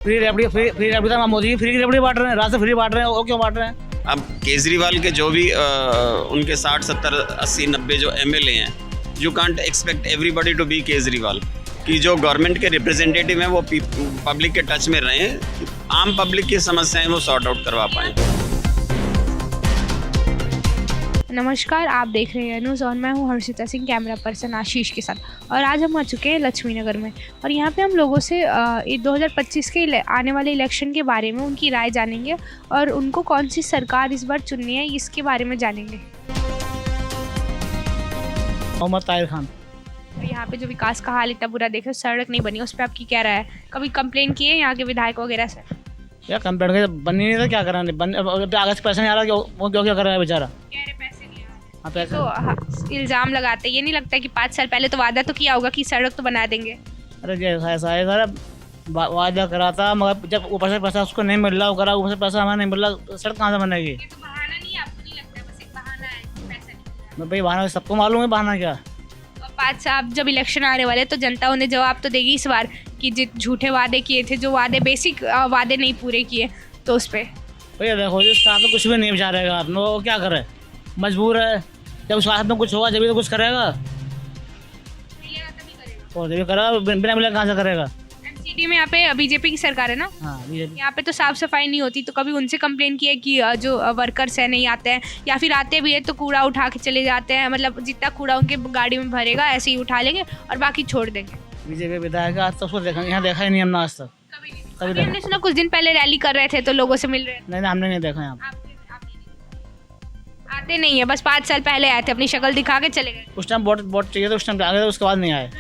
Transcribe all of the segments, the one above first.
Free रेपड़ी तो Modi free रेपड़ी बांट रहे हैं, रास्ते फ्री बांट रहे हैं, वो क्यों बांट रहे हैं? अब केजरीवाल के जो भी उनके 60 70 80 90 जो एमएलए हैं, you can't expect everybody to be Kejriwal. कि जो गवर्नमेंट के रिप्रेजेंटेटिव हैं वो पब्लिक के टच में रहें, आम पब्लिक की समस्याएं वो सॉर्ट आउट करवा पाएँ। नमस्कार, आप देख रहे हैं न्यूज़ ऑन। मैं हूं हर्षिता सिंह, कैमरा पर्सन आशीष के साथ। और आज हम आ चुके हैं लक्ष्मी नगर में, और यहाँ पे हम लोगों से 2025 के आने वाले इलेक्शन के बारे में उनकी राय जानेंगे और उनको कौन सी सरकार इस बार चुननी है इसके बारे में जानेंगे। मोहम्मद ताहिर खान। तो यहाँ पे जो विकास का हाल इतना बुरा देखे, सड़क नहीं बनी, उस पर आपकी क्या राय है? कभी कंप्लेन किए यहाँ के विधायक वगैरह से? या कंप्लेंट के बन ही नहीं था, क्या करा आगे से पैसा नहीं आ रहा, वो क्यों क्या कर रहा है बेचारा? हाँ, पैसे तो इल्ज़ाम लगाते, ये नहीं लगता कि 5 साल पहले तो वादा तो किया होगा कि सड़क तो बना देंगे? अरे जैसा ऐसा है सर, वादा करा था मगर जब ऊपर से पैसा उसको नहीं मिल रहा, वो करा ऊपर से पैसा हमें नहीं मिल रहा, सड़क कहाँ से बनेगी? ये तो बहाना नहीं है, आपको नहीं लगता बस एक बहाना है, पैसा नहीं? भाई बहाना सबको मालूम है, बहाना क्या? और 5 साल जब इलेक्शन आने वाले तो जनता उन्हें जवाब तो देगी इस बार कि जित झूठे वादे किए थे, जो वादे बेसिक वादे नहीं पूरे किए, तो उस पर भैया देखो जी, उसका तो कुछ भी नहीं बेचारेगा आपने, वो क्या करे, मजबूर है। जब उसके हाथ में कुछ होगा जब तो कुछ करेगा, और जब करेगा बिना मिले कहाँ से करेगा? एमसीडी में यहाँ पे बीजेपी की सरकार है ना? हाँ, यहाँ पे तो साफ सफाई नहीं होती, तो कभी उनसे कंप्लेन किया कि जो वर्कर्स हैं नहीं आते हैं, या फिर आते भी है तो कूड़ा उठा के चले जाते हैं, मतलब जितना कूड़ा उनके गाड़ी में भरेगा ऐसे ही उठा लेंगे और बाकी छोड़ देंगे। बीजेपी विधायक आज तक उसको देखा, यहाँ देखा ही नहीं हमने आज तक। कभी हमने सुना कुछ दिन पहले रैली कर रहे थे तो लोगों से मिल रहे थे। नहीं, हमने नहीं देखा यहाँ। आते नहीं है, बस 5 साल पहले आए थे, अपनी शक्ल दिखा के चले गए। उस टाइम वोट चाहिए तो उस टाइम आ गए, उसके बाद नहीं आए।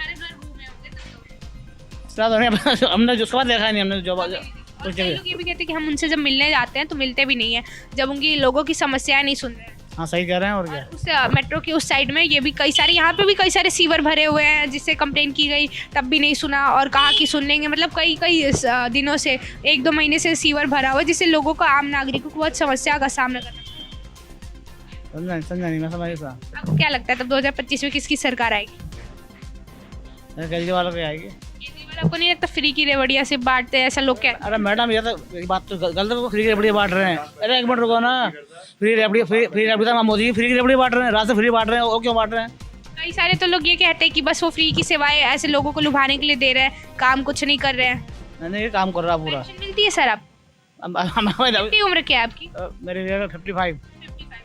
हमने उसके बाद देखा नहीं हमने। जो लोग ये भी कहते हैं कि हम उनसे जब मिलने जाते हैं तो मिलते भी नहीं है, जब उनकी लोगों की समस्याएं नहीं सुन रहे हैं। हाँ, सही कह रहे हैं। और क्या, उस मेट्रो की उस साइड में ये भी कई सारे, यहाँ पे भी कई सारे सीवर भरे हुए हैं, जिससे कंप्लेन की गई तब भी नहीं सुना, और कहा कि सुन लेंगे, मतलब कई दिनों से 1-2 महीने से सीवर भरा हुआ है, जिससे लोगों को, आम नागरिकों को बहुत समस्या का सामना करना। समझा नहीं, मैं समझ। आपको क्या लगता है तब 2025 में किसकी सरकार आएगी? केजरीवाल की आएगी। केजरीवाल आपको नहीं लगता फ्री की रेवड़ियाँ से बांटते हैं, ऐसा लोग कहते हैं? अरे मैडम, ये तो एक बात तो गलत है, फ्री की रेपड़ी बांट रहे हैं। अरे एक मिनट रुको ना, फ्री रेपड़ी तो मोदी फ्री की रेपड़ी बांट रहे हैं, रास्ते फ्री बांट रहे हैं, वो क्यों बांट रहे हैं? कई सारे तो लोग ये कहते हैं कि बस वो फ्री की सेवाएं ऐसे लोगों को लुभाने के लिए दे रहे हैं, काम कुछ नहीं कर रहे हैं। नहीं, ये काम कर रहा पूरा। पेंशन मिलती है सर? आप कितनी उम्र क्या है आपकी? मेरी 55।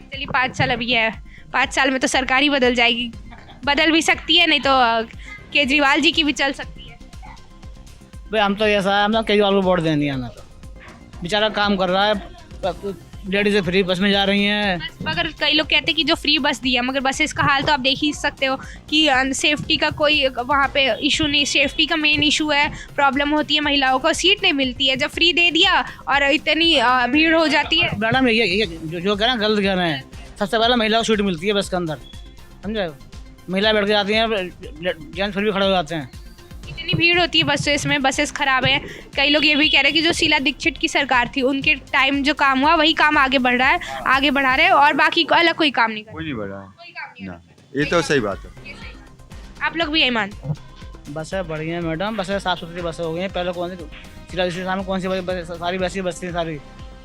चलिए 5 साल अभी है, 5 साल में तो सरकार ही बदल जाएगी, बदल भी सकती है, नहीं तो केजरीवाल जी की भी चल सकती है। भाई हम तो ऐसा है, हम तो केजरीवाल को वोट देनी है ना, तो बेचारा काम कर रहा है, लेडीज़ फ्री बस में जा रही हैं। मगर कई लोग कहते हैं कि जो फ्री बस दी है, मगर बसेस का हाल तो आप देख ही सकते हो कि सेफ्टी का कोई वहाँ पे इशू नहीं, सेफ्टी का मेन इशू है, प्रॉब्लम होती है महिलाओं को, सीट नहीं मिलती है। जब फ्री दे दिया और इतनी भीड़ हो जाती है। मैडम ये जो कह रहे हैं गलत कह रहे हैं। सबसे पहले महिला को सीट मिलती है बस के अंदर, समझे? महिला बैठ के जाती हैं, जेंट्स फिर भी खड़े हो जाते हैं। इतनी भीड़ होती है बसेस में, बसेस खराब है। कई लोग ये भी कह रहे हैं कि जो शीला दीक्षित की सरकार थी उनके टाइम जो काम हुआ वही काम आगे बढ़ रहा है, आगे बढ़ा रहे हैं, और बाकी अलग कोई काम नहीं कर रहा। कोई नहीं बढ़ा है कोई काम नहीं ना, ये तो सही बात है। आप लोग भी यही मानते हैं? बसें बढ़िया है मैडम, बसें साफ़ सुथरी बसें हो गई हैं। पहले कौन सी शीला दीक्षित में कौन सी बस, सारी वैसी बस थी सारी,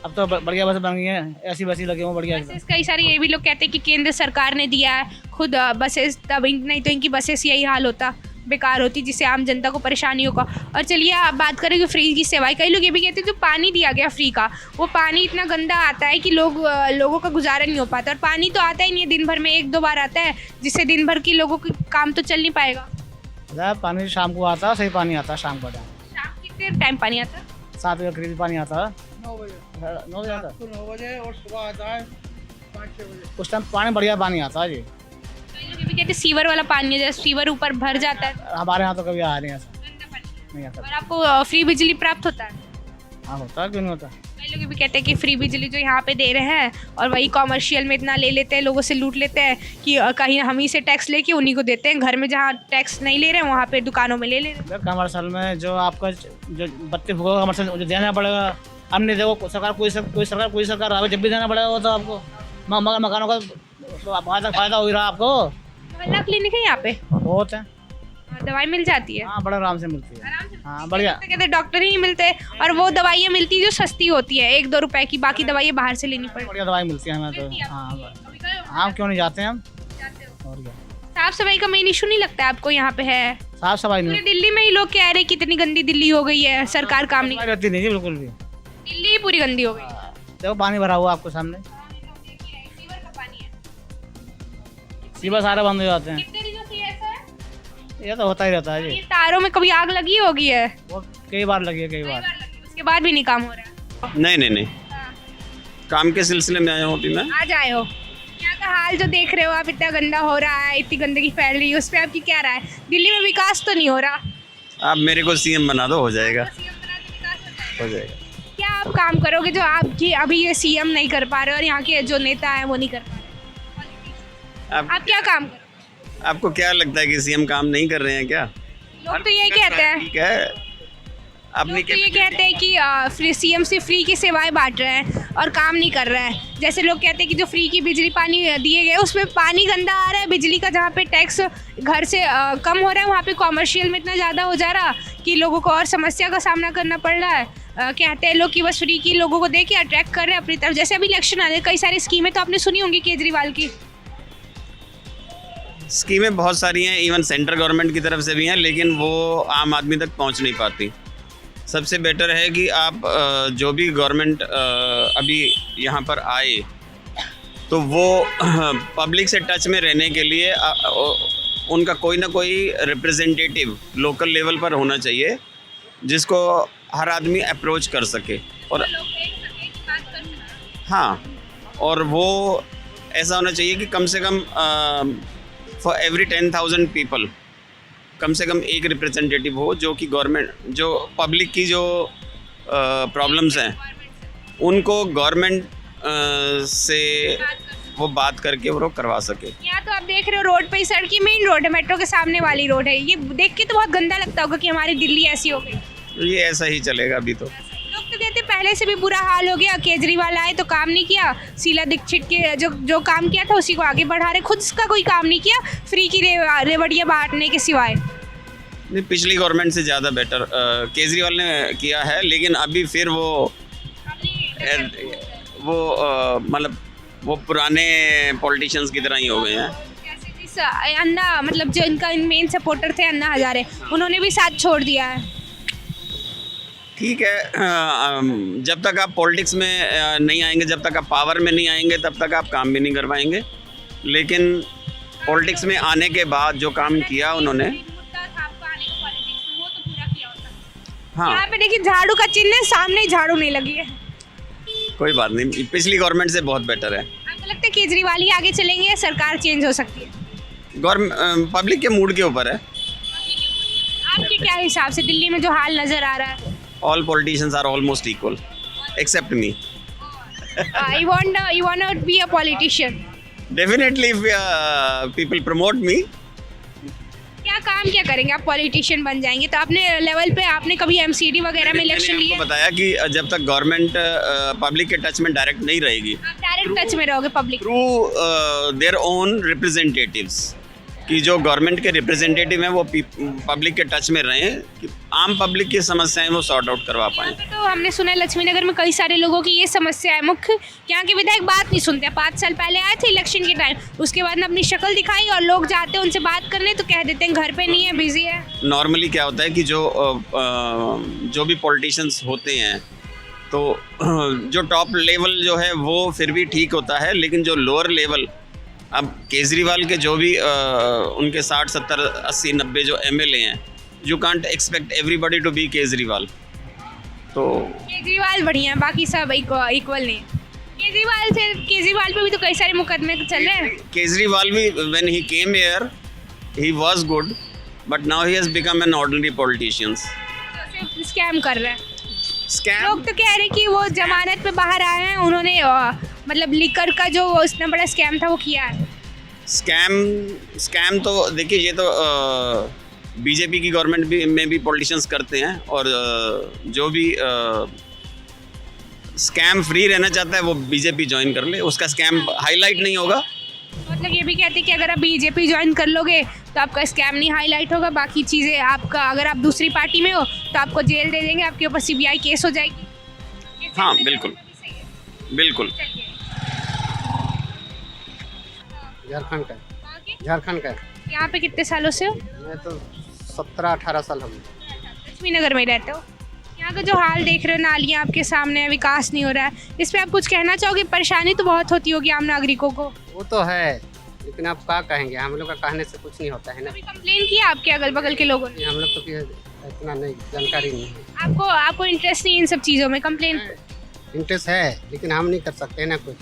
अब तो बढ़िया बसें बन गई हैं, ऐसी बसें लगी हुई बढ़िया। बसेस कई सारी ये भी लोग कहते हैं कि केंद्र सरकार ने दिया है खुद बसेस, तब नहीं तो इनकी बसेस यही हाल होता, बेकार होती, जिससे आम जनता को परेशानी होगा। और चलिए आप बात करें कि फ्री की सेवाएं, कई लोग ये भी कहते हैं जो पानी दिया गया फ्री का, वो पानी इतना गंदा आता है कि लोगों का गुजारा नहीं हो पाता, और पानी तो आता ही नहीं है, दिन भर में 1-2 बार आता है, जिससे दिन भर की लोगों का काम तो चल नहीं पाएगा। पानी शाम को आता है, सही पानी आता है शाम को। शाम कितने टाइम पानी आता है? 7 बजे करीब पानी आता है। 9 बजे 9 बजे आता है। 9 बजे और सुबह आता है 5-6 बजे। उस टाइम पानी बढ़िया पानी आता है जी। कई लोग ये भी कहते हैं सीवर वाला पानी है, जैसे सीवर ऊपर भर जाता है, हमारे यहाँ तो कभी आ नहीं ऐसा, गंदा पानी। नहीं आता। और आपको फ्री बिजली प्राप्त होता है? हाँ, होता है, क्यों नहीं होता? कई लोग ये भी कहते हैं कि फ्री बिजली जो यहाँ पे दे रहे हैं और वही कॉमर्शियल में इतना ले लेते हैं, लोगों से लूट लेते हैं कि कहीं हम ही से टैक्स लेके उन्हीं को देते हैं, घर में जहाँ टैक्स नहीं ले रहे हैं वहाँ पे दुकानों में ले रहे हैं। कमर्शियल में जो आपका जो बत्ती फूकोगा कमर्शियल जो देना पड़ेगा। अब नहीं देखो सरकार कोई सरकार आवे जब भी देना पड़ेगा वो तो आपको, मगर मकानों का तो फायदा हो ही रहा आपको। मोहल्ला क्लिनिक है यहाँ पे? बहुत है। दवाई मिल जाती है हाँ बड़े आराम से मिलती है। आराम से? हाँ बढ़िया। कहते डॉक्टर ही नहीं मिलते और वो दवाइयाँ मिलती है जो सस्ती होती है 1-2 रुपए की, बाकी दवाइयाँ बाहर से लेनी पड़ती बढ़िया दवाई मिलती है हमें तो। मिलती है हाँ कभी गए हो? हाँ क्यों नहीं जाते हैं हम। जाते हो? और क्या, साफ सफाई का मेन इशू नहीं लगता है आपको यहाँ पे है? साफ सफाई पूरे नहीं दिल्ली में ही लोग कह रहे हैं कितनी गंदी दिल्ली हो गई है, सरकार काम नहीं, सफाई रहती नहीं जी बिल्कुल भी। दिल्ली ही पूरी गंदी हो गई। देखो पानी भरा हुआ आपको सामने, सीवर का पानी है। सीवर सारे बंद हो जाते हैं। कितने दिनों से ऐसा है? ये तो होता ही रहता है ये जी, तारों में कभी आग लगी होगी है? वो कई बार लगी है कई कई बार। बार लगी, उसके बाद भी नहीं काम हो रहा है। नहीं हाँ। काम के सिलसिले में आया हूँ अभी मैं। आज आए हो, यहाँ का हाल जो देख रहे हो आप, इतना गंदा हो रहा है, इतनी गंदगी फैल रही है, उस पर आपकी क्या राय है? दिल्ली में विकास तो नहीं हो रहा? आप मेरे को सीएम बना दो, हो जाएगा, सीएम बना के विकास हो जाएगा। हो जाएगा। क्या आप काम करोगे जो आपकी अभी ये सीएम नहीं कर पा रहे और यहाँ के जो नेता है वो नहीं कर पा रहे? आप क्या काम करोगे? आपको क्या लगता है कि सीएम काम नहीं कर रहे हैं क्या? लोग तो यही कहते हैं, ठीक है, अपनी लोग तो ये कहते हैं कि फ्री सीएम से फ्री की सेवाएं बांट रहे हैं और काम नहीं कर रहा है। जैसे लोग कहते हैं कि जो फ्री की बिजली पानी दिए गए उसमें पानी गंदा आ रहा है, बिजली का जहाँ पे टैक्स घर से कम हो रहा है वहाँ पे कॉमर्शियल में इतना ज़्यादा हो जा रहा कि लोगों को और समस्या का सामना करना पड़ रहा है। कहते हैं लोग कि बस फ्री की लोगों को दे के अट्रैक्ट कर रहे हैं अपनी तरफ। जैसे अभी इलेक्शन आ रहे हैं, कई सारी स्कीमें तो आपने सुनी होंगी केजरीवाल की। स्कीमें बहुत सारी हैं, इवन सेंट्रल गवर्नमेंट की तरफ से भी हैं, लेकिन वो आम आदमी तक पहुंच नहीं पाती। सबसे बेटर है कि आप जो भी गवर्नमेंट अभी यहाँ पर आए तो वो पब्लिक से टच में रहने के लिए उनका कोई ना कोई रिप्रेजेंटेटिव लोकल लेवल पर होना चाहिए जिसको हर आदमी अप्रोच कर सके। और हाँ, और वो ऐसा होना चाहिए कि कम से come for every 10,000 people come से कम एक रिप्रेजेंटेटिव हो जो कि गवर्नमेंट, जो पब्लिक की जो प्रॉब्लम्स हैं उनको गवर्नमेंट से वो बात करके वो करवा सके। यहाँ तो आप देख रहे हो रोड पे ही, सड़क की मेन रोड है, मेट्रो के सामने वाली रोड है, ये देख के तो बहुत गंदा लगता होगा कि हमारी दिल्ली ऐसी हो गई। ये ऐसा ही चलेगा अभी तो। लोग तो कहते पहले से भी बुरा हाल हो गया, केजरीवाल आए तो काम नहीं किया, शीला दीक्षित के जो काम किया था उसी को आगे बढ़ा रहे, खुद इसका कोई काम नहीं किया फ्री की रेवड़ियाँ बांटने के सिवाय। नहीं, पिछली गवर्नमेंट से ज़्यादा बेटर केजरीवाल ने किया है, लेकिन अभी फिर वो मतलब वो पुराने पॉलिटिशियंस की तरह ही हो गए हैं। जैसे जिस अन्ना, मतलब जो इनका मेन सपोर्टर थे अन्ना हजारे, उन्होंने भी साथ छोड़ दिया है। ठीक है, जब तक आप पॉलिटिक्स में नहीं आएंगे, जब तक आप पावर में नहीं आएंगे, तब तक आप काम भी नहीं कर पाएंगे। लेकिन पॉलिटिक्स में आने के बाद जो काम किया उन्होंने, हाँ, यहाँ पे देखिए झाड़ू का चिन्ह है, सामने ही झाड़ू नहीं लगी है। कोई बात नहीं, पिछली गवर्नमेंट से बहुत बेटर है। आपको लगता है केजरीवाल ही आगे चलेंगे या सरकार चेंज हो सकती है? गवर्नमेंट पब्लिक के मूड के ऊपर है। आपके क्या हिसाब से दिल्ली में जो हाल नजर आ रहा है? All politicians are almost equal, except me. You want to be a politician? Definitely, if people promote me, क्या काम क्या करेंगे आप पॉलिटिशियन बन जाएंगे तो? अपने लेवल पे आपने कभी एमसीडी वगैरह में इलेक्शन मैंने लिए? आपको बताया कि जब तक गवर्नमेंट पब्लिक के टच में डायरेक्ट नहीं रहेगी, आप डायरेक्ट टच में रहोगे public? Through their own representatives, कि जो गवर्नमेंट के रिप्रेजेंटेटिव हैं वो पब्लिक के टच में रहें, कि आम पब्लिक की समस्याएं वो सॉर्ट आउट करवा पाएँ। तो हमने सुना है लक्ष्मी नगर में कई सारे लोगों की ये समस्या है, मुख्य यहाँ के विधायक बात नहीं सुनते। 5 साल पहले आए थे इलेक्शन के टाइम, उसके बाद अपनी शक्ल दिखाई और लोग जाते हैं उनसे बात करने तो कह देते हैं घर पे नहीं है, बिजी है। नॉर्मली क्या होता है कि जो भी पॉलिटिशियंस होते हैं तो जो टॉप लेवल जो है वो फिर भी ठीक होता है, लेकिन जो लोअर लेवल, अब केजरीवाल के जो भी उनके 60, 70, 80, 90 जो MLA हैं, you can't expect everybody to be Kejriwal. तो केजरीवाल बढ़िया, बाकी सब इक्वल नहीं। केजरीवाल पे भी तो कई सारे मुकदमे चल रहे हैं। केजरीवाल भी when he came here he was good, but now he has become an ordinary politician. Scam कर रहे हैं स्कैम, लोग तो कह रहे कि वो जमानत पे बाहर आए हैं, उन्होंने मतलब लिकर का जो इतना बड़ा स्कैम था वो किया है। स्कैम तो देखिए, ये तो बीजेपी की गवर्नमेंट भी में भी पॉलिटिशियंस करते हैं, और जो भी स्कैम फ्री रहना चाहता है वो बीजेपी ज्वाइन कर ले, उसका स्कैम हाईलाइट नहीं होगा। मतलब ये भी कहते हैं कि अगर आप बीजेपी ज्वाइन कर लोगे तो आपका स्कैम नहीं हाईलाइट होगा, बाकी चीज़ें आपका, अगर आप दूसरी पार्टी में हो तो आपको जेल दे देंगे, आपके ऊपर CBI केस हो जाएगी। हाँ बिल्कुल बिल्कुल। झारखंड का कहाँ के? झारखंड का यहाँ पे कितने सालों से हो? मैं तो 17-18 साल हम लक्ष्मी नगर में रहते हो। यहाँ का जो हाल देख रहे हो, नालियाँ आपके सामने, विकास नहीं हो रहा है, इस पर आप कुछ कहना चाहोगे? परेशानी तो बहुत होती होगी आम नागरिकों को। वो तो है, लेकिन आप क्या कहेंगे, हम लोग का कहने से कुछ नहीं होता है ना। कभी कंप्लेन किया आपके अगल बगल के लोगों ने? हम लोग तो इतना नहीं जानकारी नहीं है। आपको इंटरेस्ट नहीं है इन सब चीज़ों में? कंप्लेन, इंटरेस्ट है लेकिन हम नहीं कर सकते ना कुछ।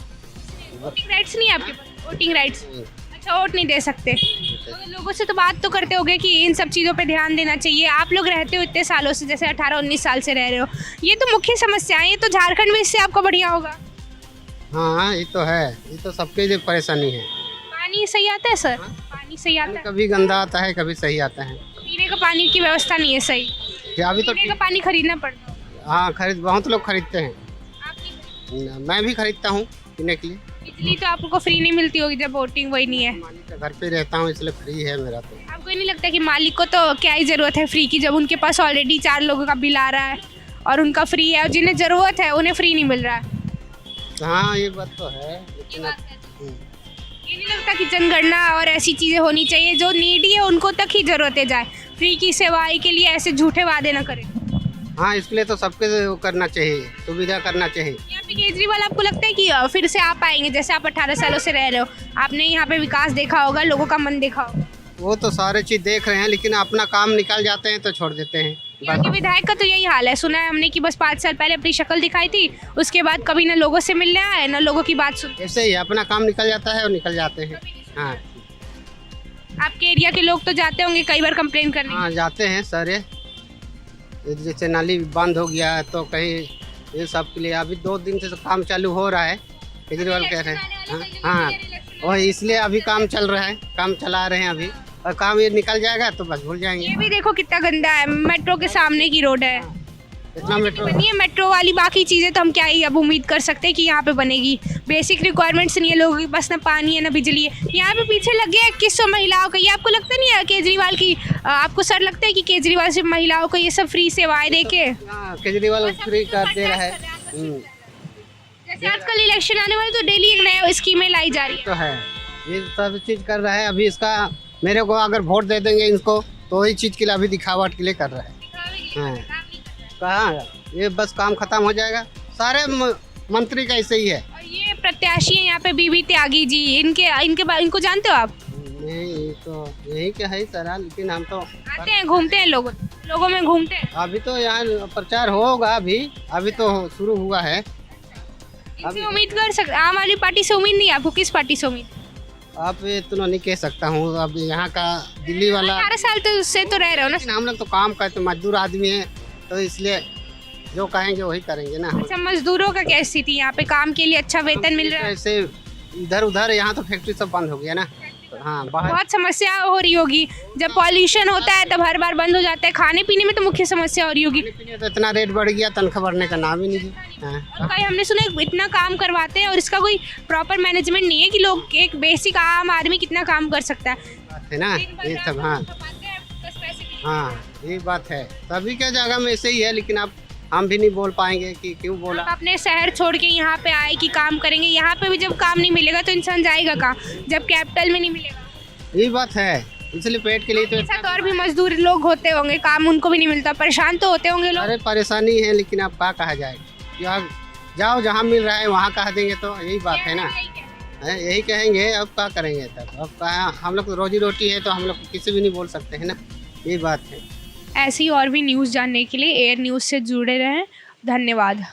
वोटिंग राइट्स नहीं है आपके पास? वोटिंग राइट्स, अच्छा, वोट नहीं दे सकते। तो लोगों से तो बात तो करते होगे कि इन सब चीज़ों पे ध्यान देना चाहिए। आप लोग रहते हो इतने सालों से, जैसे 18-19 साल से रह रहे हो, ये तो मुख्य समस्या है, ये तो झारखंड में इससे आपको बढ़िया होगा। हाँ ये तो है, ये तो सबके लिए परेशानी है। पानी सही आता है सर? पानी सही आता है? कभी गंदा आता है, कभी सही आता है। पीने का पानी की व्यवस्था नहीं है सही? क्या अभी तो पीने का पानी खरीदना पड़ता है? हाँ बहुत लोग खरीदते हैं, आप नहीं खरीदते? मैं भी खरीदता हूँ पीने के लिए। बिजली तो आपको फ्री नहीं मिलती होगी जब वोटिंग वही नहीं है। मालिक का घर पे रहता हूँ इसलिए फ्री है मेरा तो। आपको ये नहीं लगता कि मालिक को तो क्या ही ज़रूरत है फ्री की, जब उनके पास ऑलरेडी 4 लोगों का बिल आ रहा है और उनका फ्री है, और जिन्हें ज़रूरत है उन्हें फ्री नहीं मिल रहा है? हाँ ये बात तो है, ये लेकिन बात है। ये नहीं लगता कि जनगणना और ऐसी चीज़ें होनी चाहिए, जो नीडी है उनको तक ही ज़रूरतें जाए, फ्री की सेवाएं के लिए ऐसे झूठे वादे ना करें? हाँ इसके लिए तो सबके वो करना चाहिए, सुविधा करना चाहिए। यहाँ पे केजरीवाल आपको लगता है कि फिर से आ पाएंगे? जैसे आप 18 सालों से रह रहे हो, आपने यहाँ पे विकास देखा होगा, लोगों का मन देखा होगा। वो तो सारे चीज़ देख रहे हैं, लेकिन अपना काम निकाल जाते हैं तो छोड़ देते हैं। यहाँ के विधायक का तो यही हाल है, सुना है हमने कि बस 5 साल पहले अपनी शक्ल दिखाई थी, उसके बाद कभी ना लोगों से मिलने आए ना लोगों की बात सुन। ऐसे ही अपना काम निकल जाता है और निकल जाते हैं। हाँ आपके एरिया के लोग तो जाते होंगे कई बार कंप्लेन करने? हाँ जाते हैं सारे, जैसे नाली बंद हो गया है तो कहीं ये सब के लिए अभी 2 दिन से तो काम चालू हो रहा है, केजरीवाल कह रहे हैं। हाँ और इसलिए अभी काम चल रहा है, काम चला रहे हैं अभी, और काम ये निकल जाएगा तो बस भूल जाएंगे। ये भी देखो कितना गंदा है, मेट्रो के सामने की रोड है, इतना मेट्रो बनी है मेट्रो वाली, बाकी चीज़ें तो हम क्या ही अब उम्मीद कर सकते हैं कि यहाँ पे बनेगी। बेसिक रिक्वायरमेंट्स नहीं है लोगों के पास, ना पानी है ना बिजली है। यहाँ पे पीछे लग गया 2100 महिलाओं का, ये आपको लगता नहीं है केजरीवाल की, आपको सर लगता है कि केजरीवाल सिर्फ महिलाओं को ये सब फ्री सेवाएं दे के? हाँ केजरीवाल फ्री कर दे रहा है। जैसे आजकल इलेक्शन आने वाले तो डेली एक नया स्कीमें लाई जा रही है। तो है, ये सब चीज़ कर रहा है। अभी इसका मेरे को अगर वोट दे देंगे इनको तो वही चीज़ के लिए अभी दिखावट के लिए कर रहा है। हाँ कहाँ ये बस काम खत्म हो जाएगा, सारे मंत्री का ऐसे ही है। और ये प्रत्याशी हैं यहाँ पे बीबी त्यागी जी, इनको जानते हो आप? नहीं तो यही क्या है सारा, लेकिन हम तो आते हैं, घूमते हैं, लोगों में घूमते हैं। अभी तो यहाँ प्रचार होगा, अभी तो शुरू हुआ है। इनसे उम्मीद कर सकते, आम आदमी पार्टी से उम्मीद नहीं है आपको? किस पार्टी से उम्मीद? आप इतना नहीं कह सकता हूँ, अब यहाँ का दिल्ली वाला 18 साल तो उससे तो रह रहे हो ना। लेकिन हम लोग तो काम करते मजदूर आदमी हैं, तो इसलिए जो कहेंगे वही करेंगे ना। अच्छा, मजदूरों का क्या स्थिति यहाँ पे? काम के लिए अच्छा वेतन मिल रहा है? ऐसे इधर उधर, यहाँ तो फैक्ट्री सब बंद हो गया ना। हाँ बाहर बहुत समस्या हो रही होगी, जब पॉल्यूशन होता है तब हर बार बंद हो जाता है। खाने पीने में तो मुख्य समस्या हो रही होगी। तो इतना रेट बढ़ गया, तनख्वाह बढ़ने का नाम ही नहीं है। और कई हमने सुना है इतना काम करवाते हैं और इसका कोई प्रॉपर मैनेजमेंट नहीं है कि लोग, एक बेसिक आम आदमी कितना काम कर सकता है। बात है ना ये सब। हाँ ये बात है, सभी के जगह में ऐसे ही है, लेकिन आप हम भी नहीं बोल पाएंगे कि क्यों बोला। आप अपने शहर छोड़ के यहाँ पे आए कि काम करेंगे, यहाँ पे भी जब काम नहीं मिलेगा तो इंसान जाएगा कहाँ, जब कैपिटल में नहीं मिलेगा? यही बात है, इसलिए पेट के लिए तो ऐसा तो और भी मजदूर लोग होते होंगे, काम उनको भी नहीं मिलता, परेशान तो होते होंगे लोग। अरे परेशानी है, लेकिन अब क्या कहा जाए, यार जाओ जहाँ मिल रहा है वहाँ कहा देंगे, तो यही बात है ना। यही कहेंगे, अब क्या करेंगे तब, अब कहाँ हम लोग रोजी रोटी है तो हम लोग किसी भी नहीं बोल सकते हैं ना, यही बात है। ऐसी और भी न्यूज़ जानने के लिए एयर न्यूज़ से जुड़े रहें। धन्यवाद।